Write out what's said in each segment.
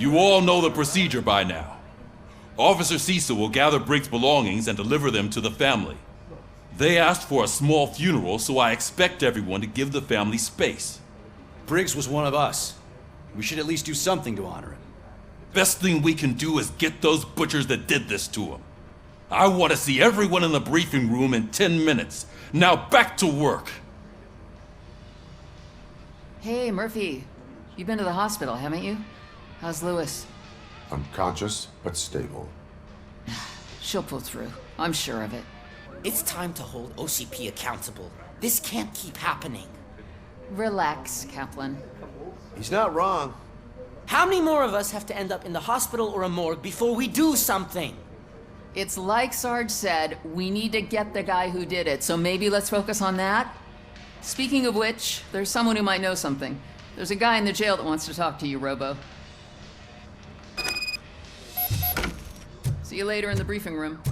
You all know the procedure by now. Officer Cecil will gather Briggs' belongings and deliver them to the family. They asked for a small funeral, so I expect everyone to give the family space. Briggs was one of us. We should at least do something to honor him. Best thing we can do is get those butchers that did this to him. I want to see everyone in the briefing room in 10 minutes. Now back to work. Hey, Murphy. You've been to the hospital, haven't you? How's Lewis? Unconscious, but stable. She'll pull through. I'm sure of it. It's time to hold OCP accountable. This can't keep happening. Relax, Kaplan. He's not wrong. How many more of us have to end up in the hospital or a morgue before we do something? It's like Sarge said, we need to get the guy who did it, so maybe let's focus on that? Speaking of which, there's someone who might know something. There's a guy in the jail that wants to talk to you, Robo. See you later in the briefing room.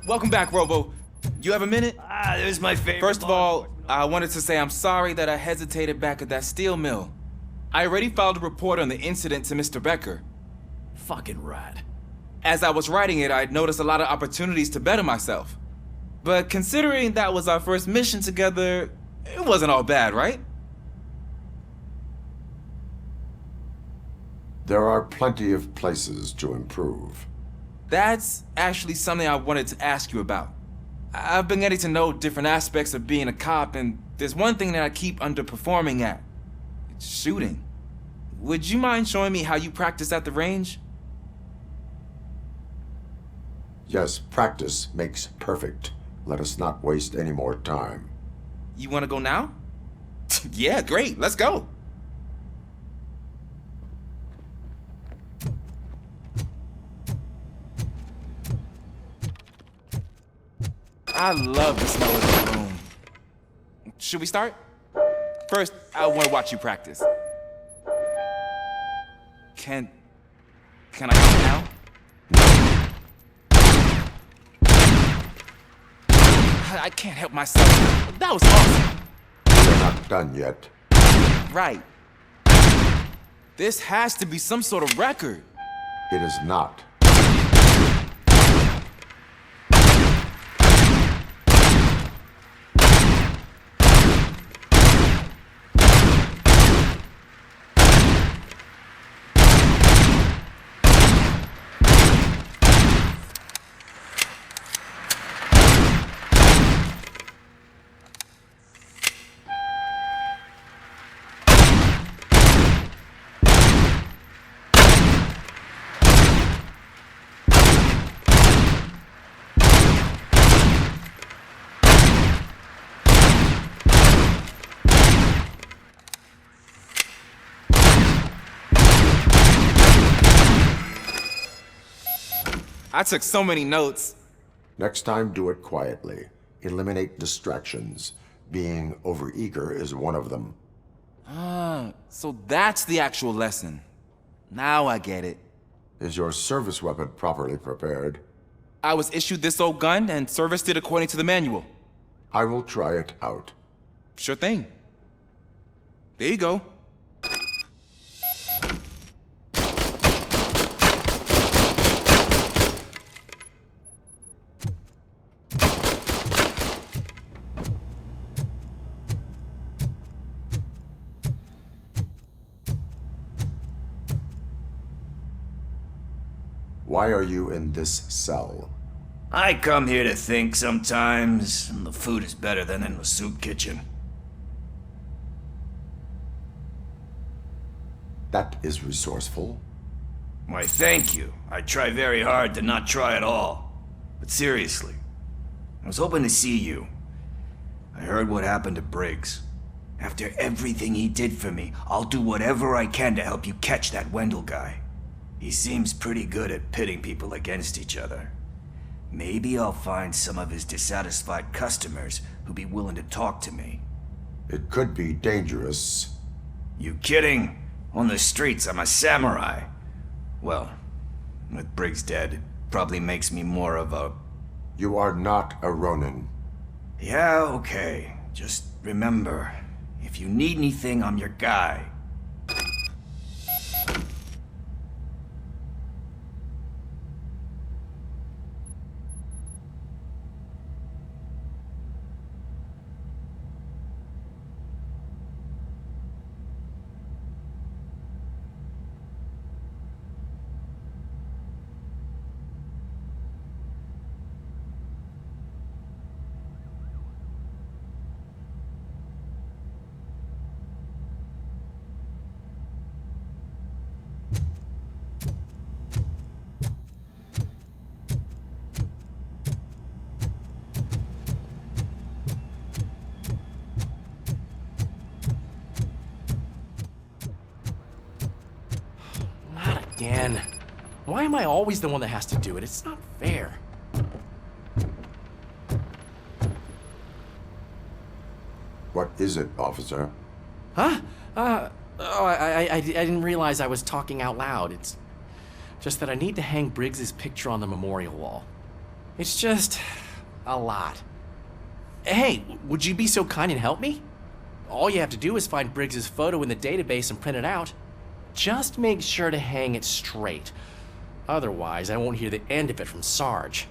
Welcome back, Robo. You have a minute? This is my favorite. First of all, I wanted to say I'm sorry that I hesitated back at that steel mill. I already filed a report on the incident to Mr. Becker. Fucking rad. As I was writing it, I'd noticed a lot of opportunities to better myself. But considering that was our first mission together, it wasn't all bad, right? There are plenty of places to improve. That's actually something I wanted to ask you about. I've been getting to know different aspects of being a cop, and there's one thing that I keep underperforming at. It's shooting. Would you mind showing me how you practice at the range? Yes, practice makes perfect. Let us not waste any more time. You want to go now? Yeah, great, let's go. I love the smell of this room. Should we start? First, I want to watch you practice. Can I go now? I can't help myself. That was awesome. We're not done yet. Right. This has to be some sort of record. It is not. I took so many notes. Next time, do it quietly. Eliminate distractions. Being overeager is one of them. So that's the actual lesson. Now I get it. Is your service weapon properly prepared? I was issued this old gun and serviced it according to the manual. I will try it out. Sure thing. There you go. Why are you in this cell? I come here to think sometimes, and the food is better than in the soup kitchen. That is resourceful. Why, thank you. I try very hard to not try at all. But seriously, I was hoping to see you. I heard what happened to Briggs. After everything he did for me, I'll do whatever I can to help you catch that Wendell guy. He seems pretty good at pitting people against each other. Maybe I'll find some of his dissatisfied customers who'd be willing to talk to me. It could be dangerous. You kidding? On the streets, I'm a samurai. Well, with Briggs dead, it probably makes me more of a... You are not a Ronin. Yeah, okay. Just remember, if you need anything, I'm your guy. Again. Why am I always the one that has to do it? It's not fair. What is it, officer? Huh? I didn't realize I was talking out loud. It's just that I need to hang Briggs's picture on the memorial wall. It's just a lot. Hey, would you be so kind and help me? All you have to do is find Briggs's photo in the database and print it out. Just make sure to hang it straight. Otherwise, I won't hear the end of it from Sarge.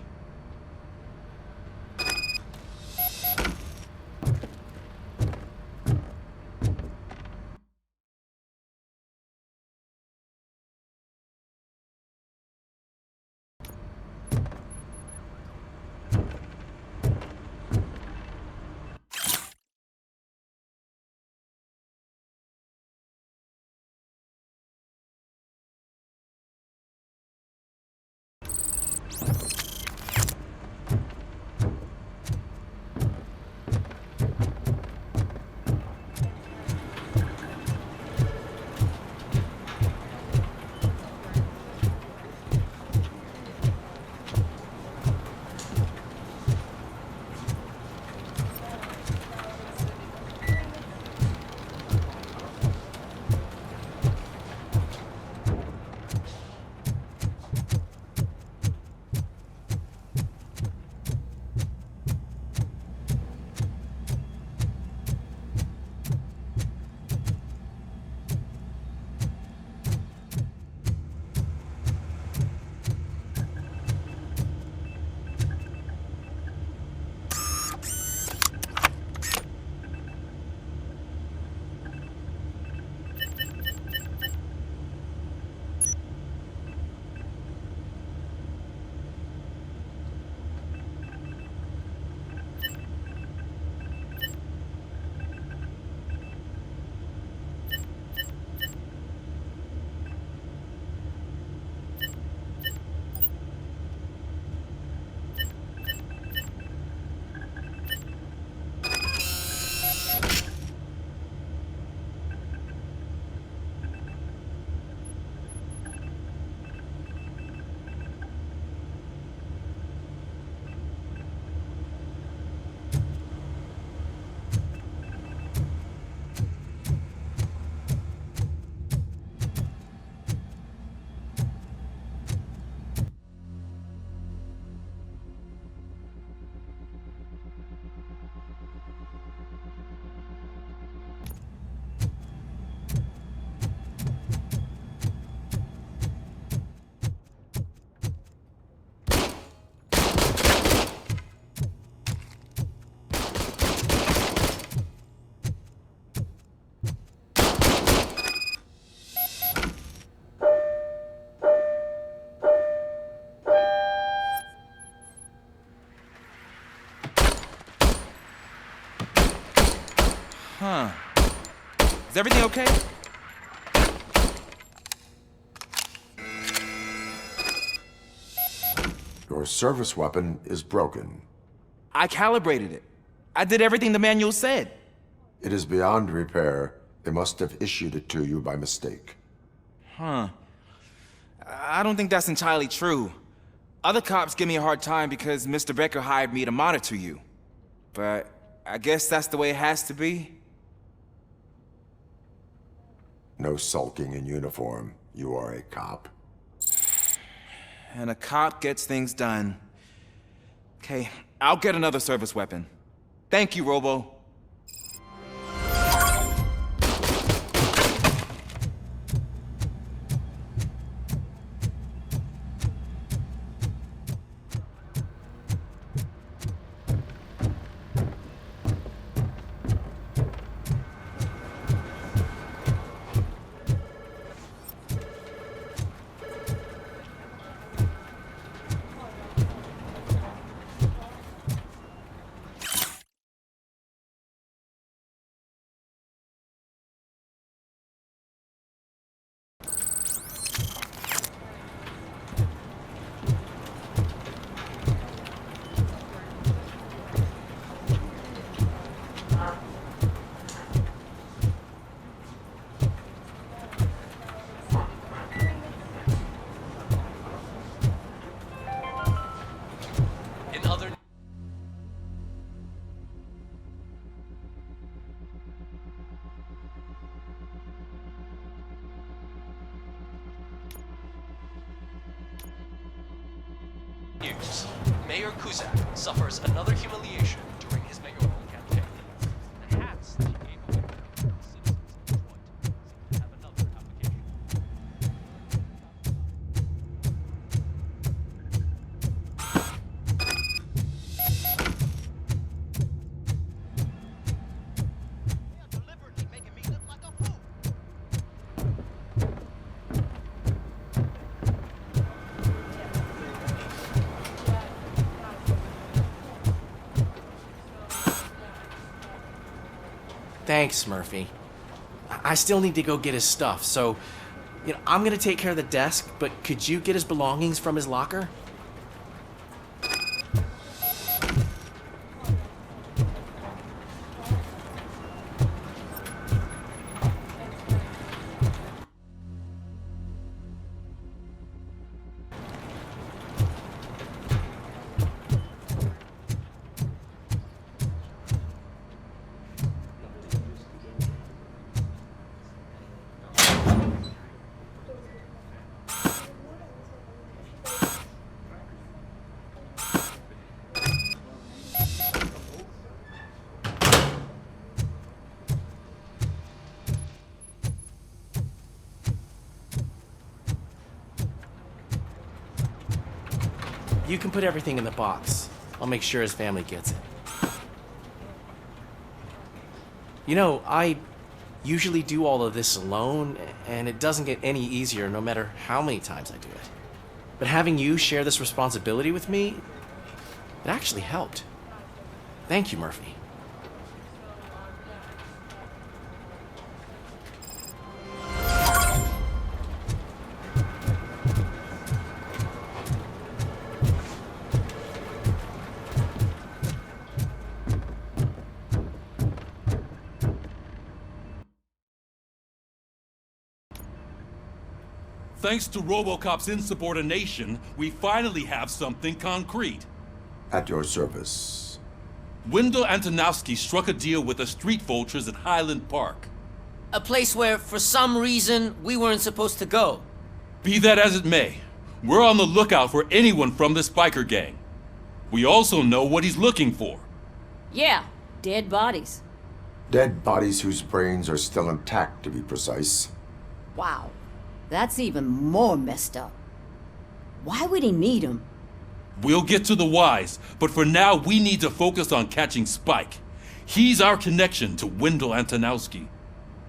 Huh. Is everything okay? Your service weapon is broken. I calibrated it. I did everything the manual said. It is beyond repair. They must have issued it to you by mistake. Huh. I don't think that's entirely true. Other cops give me a hard time because Mr. Becker hired me to monitor you. But I guess that's the way it has to be. No sulking in uniform. You are a cop. And a cop gets things done. Okay, I'll get another service weapon. Thank you, Robo. News. Mayor Kuzak suffers another humiliation during his mayoral campaign. The hats that he gave away to citizens of Detroit seem to have another application. They are deliberately making me look like a fool. Thanks, Murphy. I still need to go get his stuff, so, I'm gonna take care of the desk, but could you get his belongings from his locker? You can put everything in the box. I'll make sure his family gets it. I usually do all of this alone, and it doesn't get any easier no matter how many times I do it. But having you share this responsibility with me, it actually helped. Thank you, Murphy. Thanks to RoboCop's insubordination, we finally have something concrete. At your service. Wendell Antonowski struck a deal with the street vultures at Highland Park. A place where, for some reason, we weren't supposed to go. Be that as it may, we're on the lookout for anyone from this biker gang. We also know what he's looking for. Yeah, dead bodies. Dead bodies whose brains are still intact, to be precise. Wow, that's even more messed up. Why would he need them? We'll get to the whys, but for now we need to focus on catching Spike. He's our connection to Wendell Antonowski.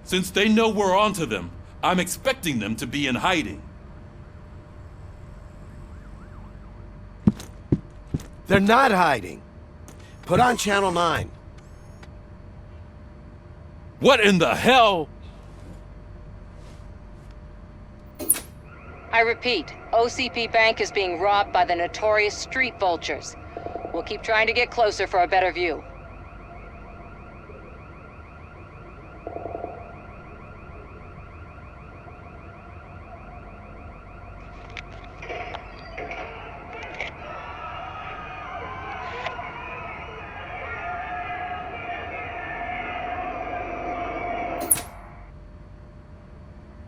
Since they know we're onto them, I'm expecting them to be in hiding. They're not hiding. Put on Channel 9. What in the hell? I repeat, OCP Bank is being robbed by the notorious street vultures. We'll keep trying to get closer for a better view.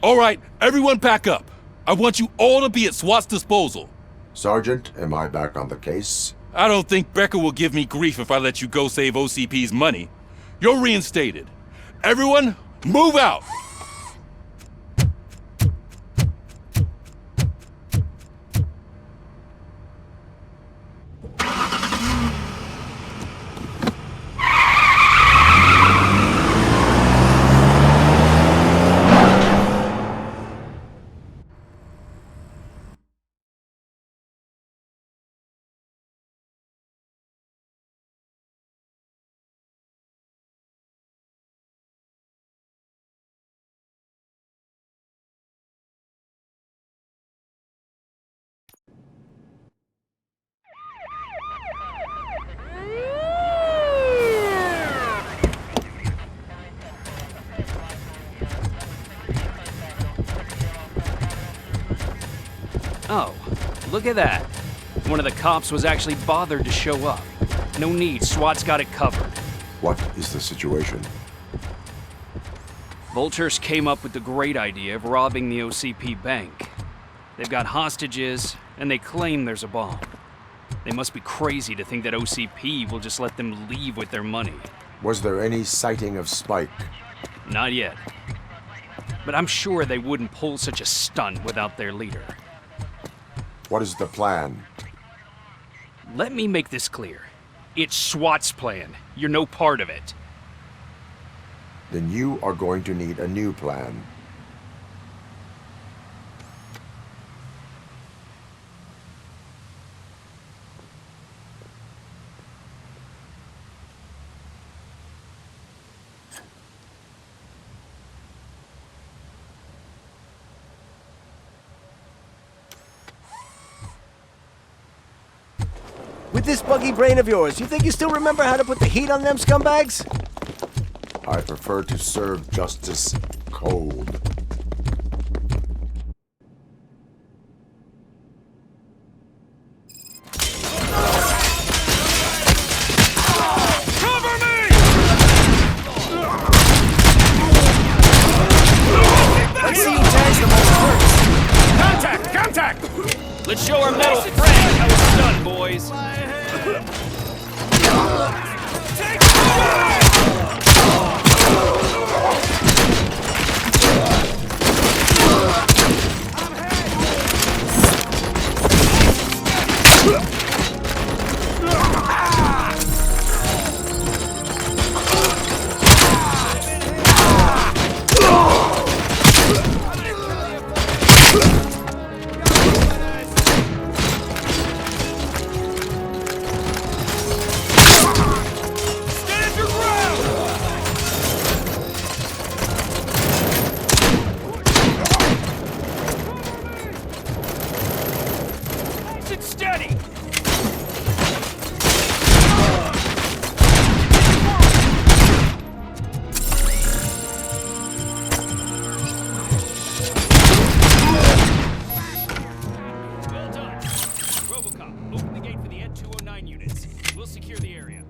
All right, everyone pack up. I want you all to be at SWAT's disposal. Sergeant, am I back on the case? I don't think Becker will give me grief if I let you go save OCP's money. You're reinstated. Everyone, move out! Oh, look at that. One of the cops was actually bothered to show up. No need, SWAT's got it covered. What is the situation? Vultures came up with the great idea of robbing the OCP bank. They've got hostages, and they claim there's a bomb. They must be crazy to think that OCP will just let them leave with their money. Was there any sighting of Spike? Not yet. But I'm sure they wouldn't pull such a stunt without their leader. What is the plan? Let me make this clear. It's SWAT's plan. You're no part of it. Then you are going to need a new plan. With this buggy brain of yours, you think you still remember how to put the heat on them scumbags? I prefer to serve justice cold. Cover me! Let's see who tags the most first. Contact! Contact! Let's show our metal friend how it's done, boys. Take fire! RoboCop, open the gate for the N209 units. We'll secure the area.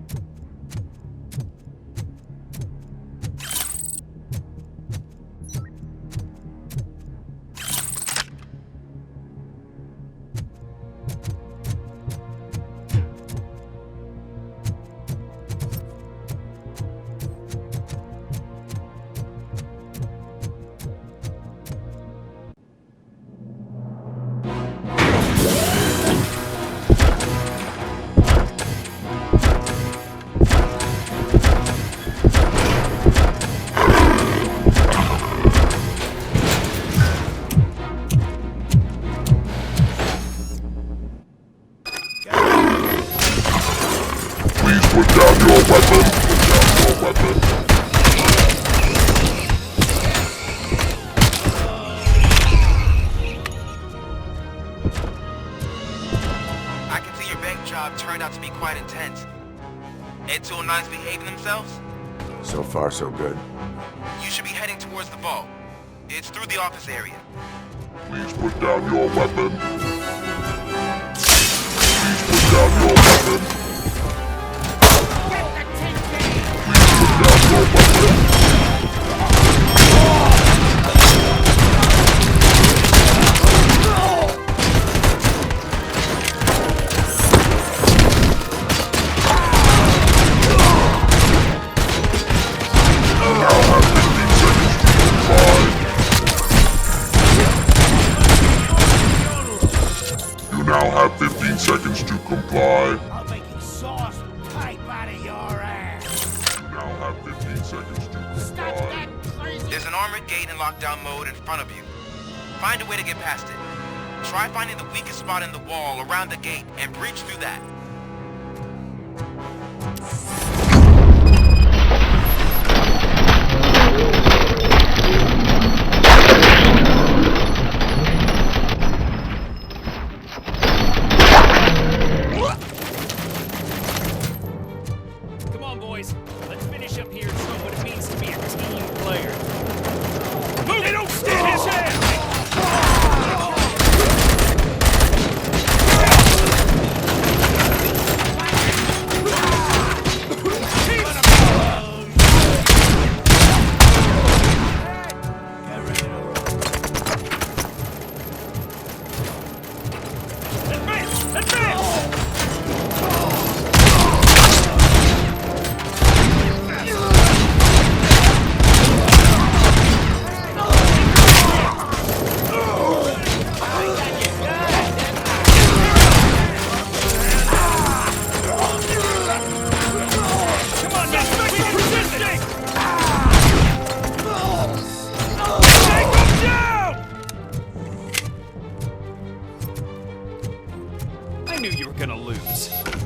Put down your weapon. Put down your weapon. I can see your bank job turned out to be quite intense. N209's behaving themselves? So far, so good. You should be heading towards the vault. It's through the office area. Please put down your weapon. Please put down your weapon. Please put down your weapon. 15 seconds to comply. I'll make you sauce pipe out of your ass. You now have 15 seconds to comply. There's an armored gate in lockdown mode in front of you. Find a way to get past it. Try finding the weakest spot in the wall around the gate and breach through that. Come on, boys. Let's finish up here and show what it means to be a team player. Move! They don't stand his hand!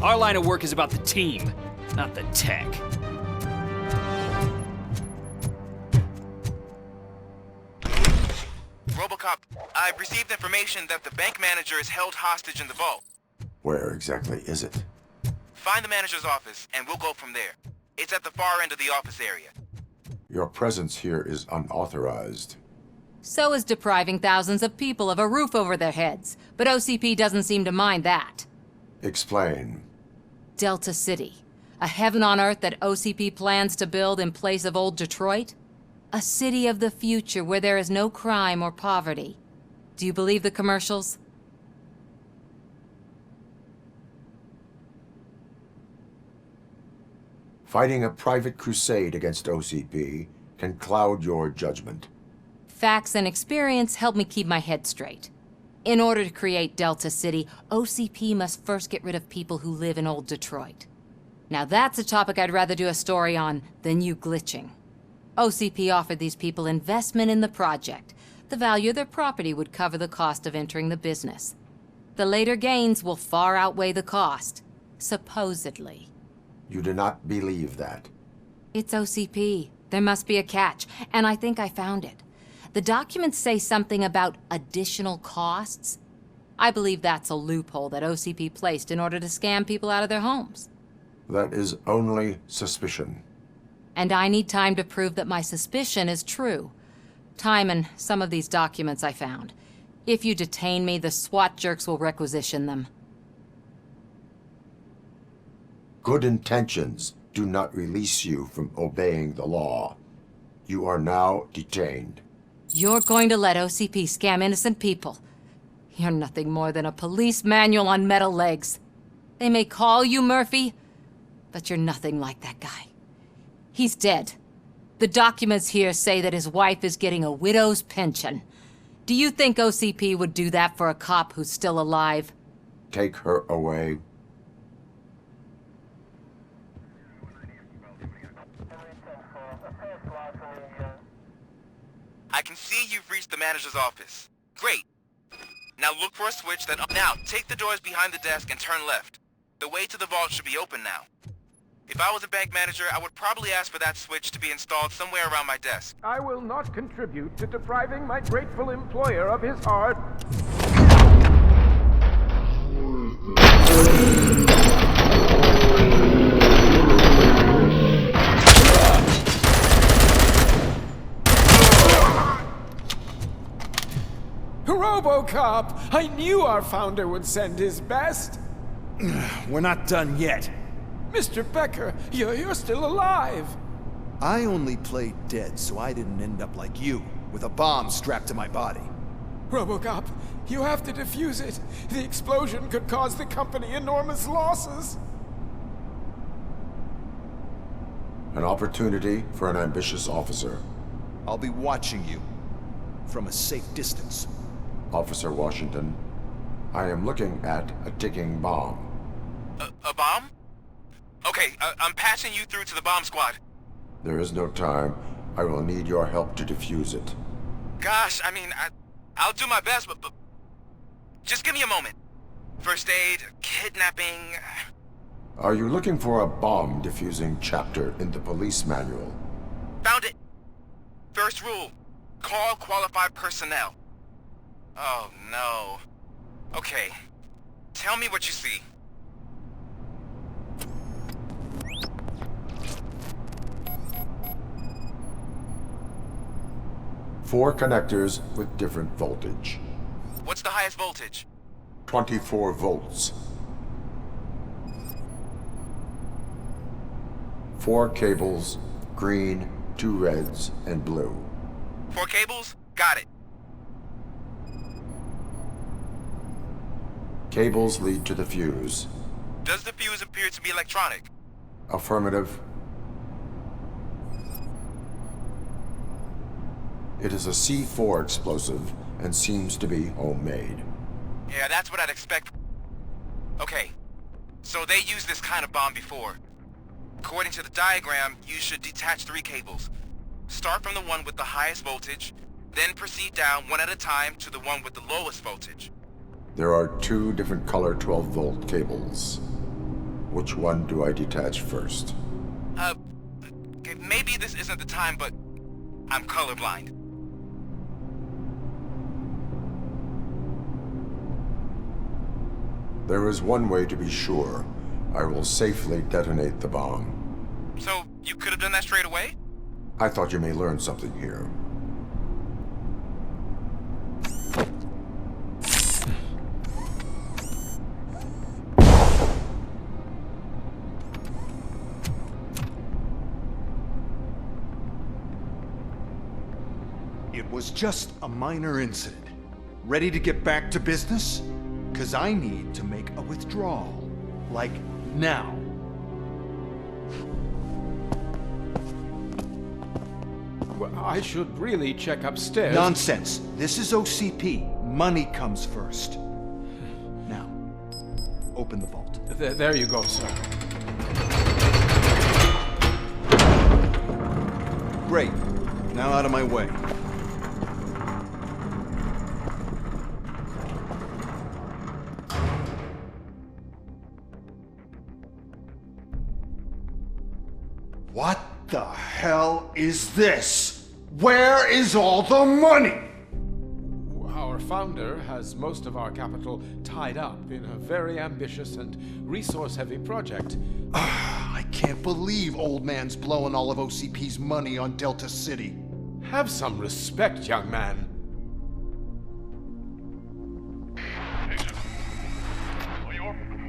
Our line of work is about the team, not the tech. RoboCop, I've received information that the bank manager is held hostage in the vault. Where exactly is it? Find the manager's office, and we'll go from there. It's at the far end of the office area. Your presence here is unauthorized. So is depriving thousands of people of a roof over their heads. But OCP doesn't seem to mind that. Explain. Delta-City. A heaven on earth that OCP plans to build in place of old Detroit? A city of the future where there is no crime or poverty. Do you believe the commercials? Fighting a private crusade against OCP can cloud your judgment. Facts and experience help me keep my head straight. In order to create Delta-City, OCP must first get rid of people who live in old Detroit. Now that's a topic I'd rather do a story on than you glitching. OCP offered these people investment in the project. The value of their property would cover the cost of entering the business. The later gains will far outweigh the cost, supposedly. You do not believe that. It's OCP. There must be a catch, and I think I found it. The documents say something about additional costs. I believe that's a loophole that OCP placed in order to scam people out of their homes. That is only suspicion. And I need time to prove that my suspicion is true. Time and some of these documents I found. If you detain me, the SWAT jerks will requisition them. Good intentions do not release you from obeying the law. You are now detained. You're going to let OCP scam innocent people. You're nothing more than a police manual on metal legs. They may call you Murphy, but you're nothing like that guy. He's dead. The documents here say that his wife is getting a widow's pension. Do you think OCP would do that for a cop who's still alive? Take her away. I can see you've reached the manager's office. Great. Now look for a switch that... Now, take the doors behind the desk and turn left. The way to the vault should be open now. If I was a bank manager, I would probably ask for that switch to be installed somewhere around my desk. I will not contribute to depriving my grateful employer of his hard... RoboCop! I knew our founder would send his best! We're not done yet. Mr. Becker, you're still alive! I only played dead so I didn't end up like you, with a bomb strapped to my body. RoboCop, you have to defuse it. The explosion could cause the company enormous losses. An opportunity for an ambitious officer. I'll be watching you from a safe distance. Officer Washington. I am looking at a ticking bomb. A bomb? Okay, I'm passing you through to the bomb squad. There is no time. I will need your help to defuse it. Gosh, I mean, I'll do my best, but just give me a moment. First aid, kidnapping... Are you looking for a bomb defusing chapter in the police manual? Found it! First rule, call qualified personnel. Oh no. Okay, tell me what you see. Four connectors with different voltage. What's the highest voltage? 24 volts. 4 cables, green, 2 reds, and blue. 4 cables? Got it. Cables lead to the fuse. Does the fuse appear to be electronic? Affirmative. It is a C4 explosive and seems to be homemade. Yeah, that's what I'd expect. Okay, so they used this kind of bomb before. According to the diagram, you should detach 3 cables. Start from the one with the highest voltage, then proceed down one at a time to the one with the lowest voltage. There are 2 different color 12-volt cables. Which one do I detach first? Okay, maybe this isn't the time, but I'm colorblind. There is one way to be sure. I will safely detonate the bomb. So, you could have done that straight away? I thought you may learn something here. It was just a minor incident. Ready to get back to business? 'Cause I need to make a withdrawal. Like, now. Well, I should really check upstairs. Nonsense. This is OCP. Money comes first. Now, open the vault. There you go, sir. Great. Now out of my way. What the hell is this? Where is all the money? Our founder has most of our capital tied up in a very ambitious and resource-heavy project. I can't believe old man's blowing all of OCP's money on Delta-City. Have some respect, young man.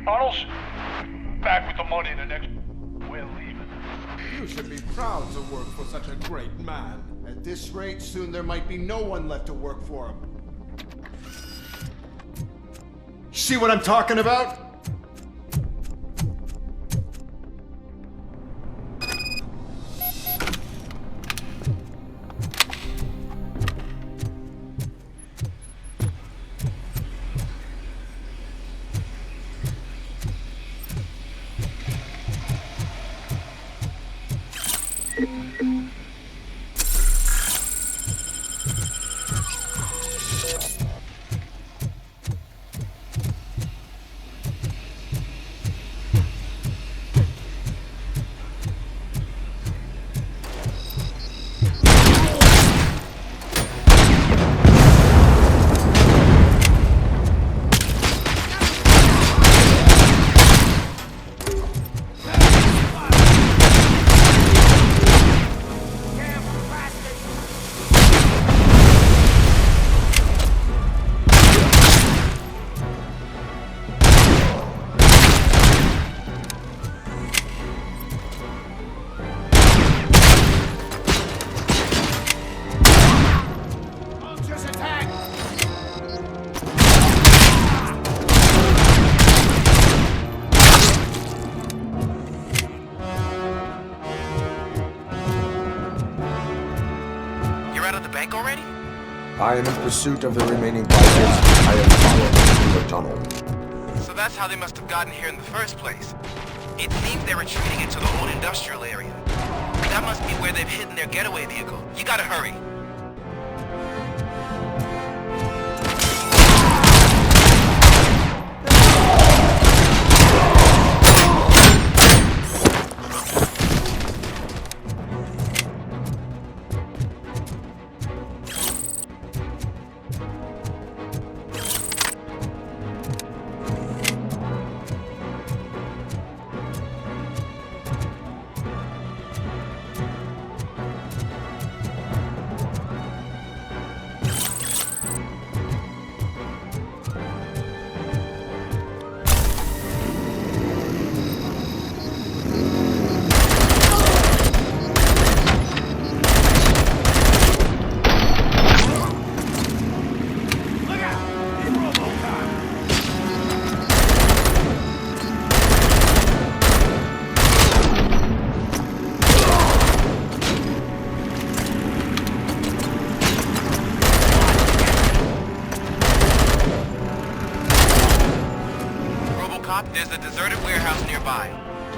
Bottles? Back with the money in the next... We're leaving. You should be proud to work for such a great man. At this rate, soon there might be no one left to work for him. See what I'm talking about? I am in pursuit of the remaining bikers. I am following the tunnel. So that's how they must have gotten here in the first place. It seems they're retreating into the old industrial area. That must be where they've hidden their getaway vehicle. You gotta hurry. There's a deserted warehouse nearby.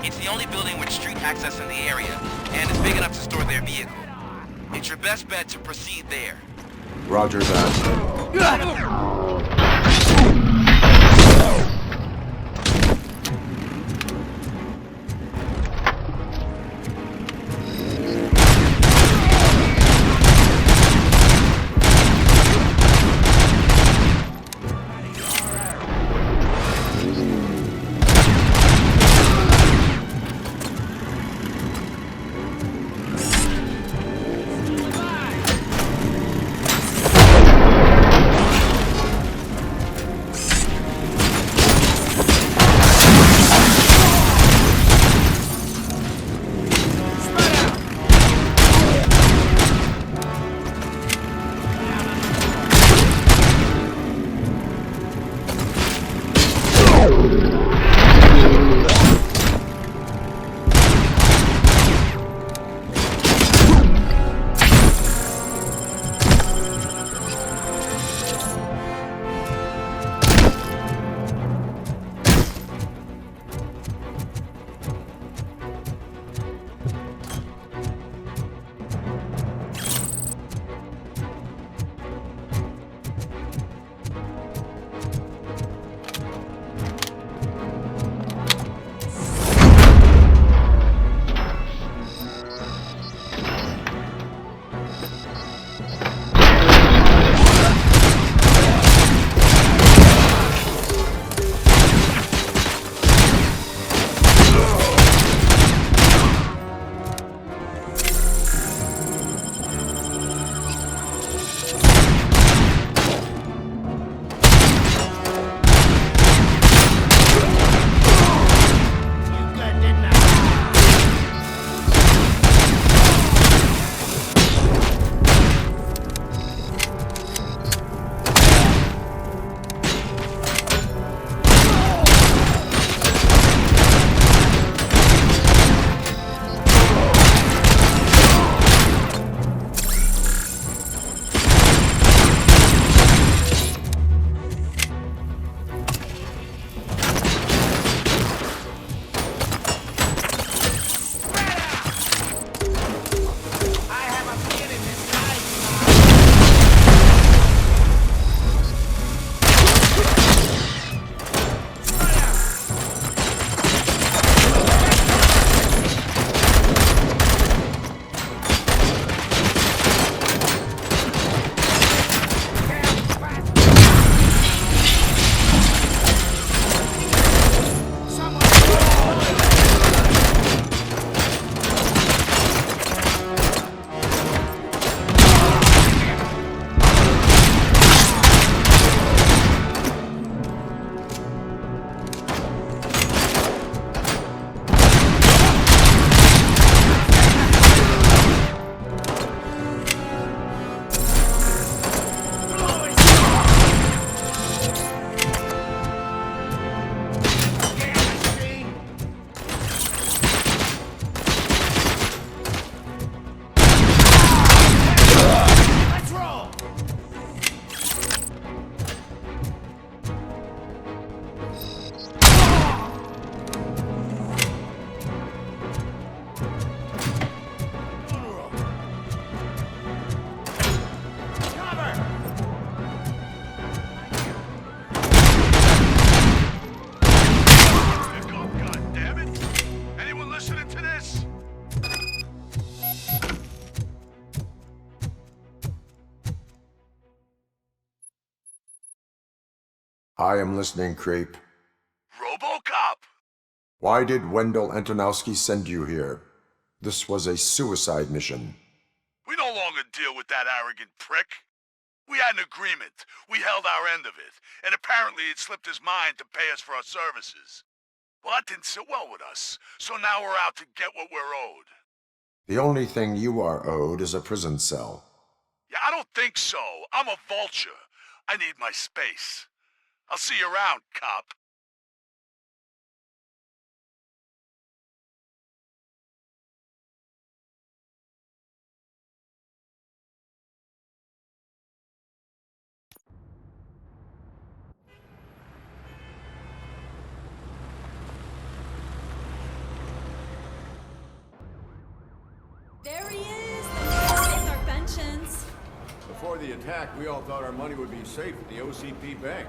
It's the only building with street access in the area, and it's big enough to store their vehicle. It's your best bet to proceed there. Roger that. I am listening, creep. RoboCop! Why did Wendell Antonowski send you here? This was a suicide mission. We no longer deal with that arrogant prick. We had an agreement. We held our end of it. And apparently it slipped his mind to pay us for our services. Well, that didn't sit well with us. So now we're out to get what we're owed. The only thing you are owed is a prison cell. Yeah, I don't think so. I'm a vulture. I need my space. I'll see you around, cop. There he is! With our pensions. Before the attack, we all thought our money would be safe at the OCP bank.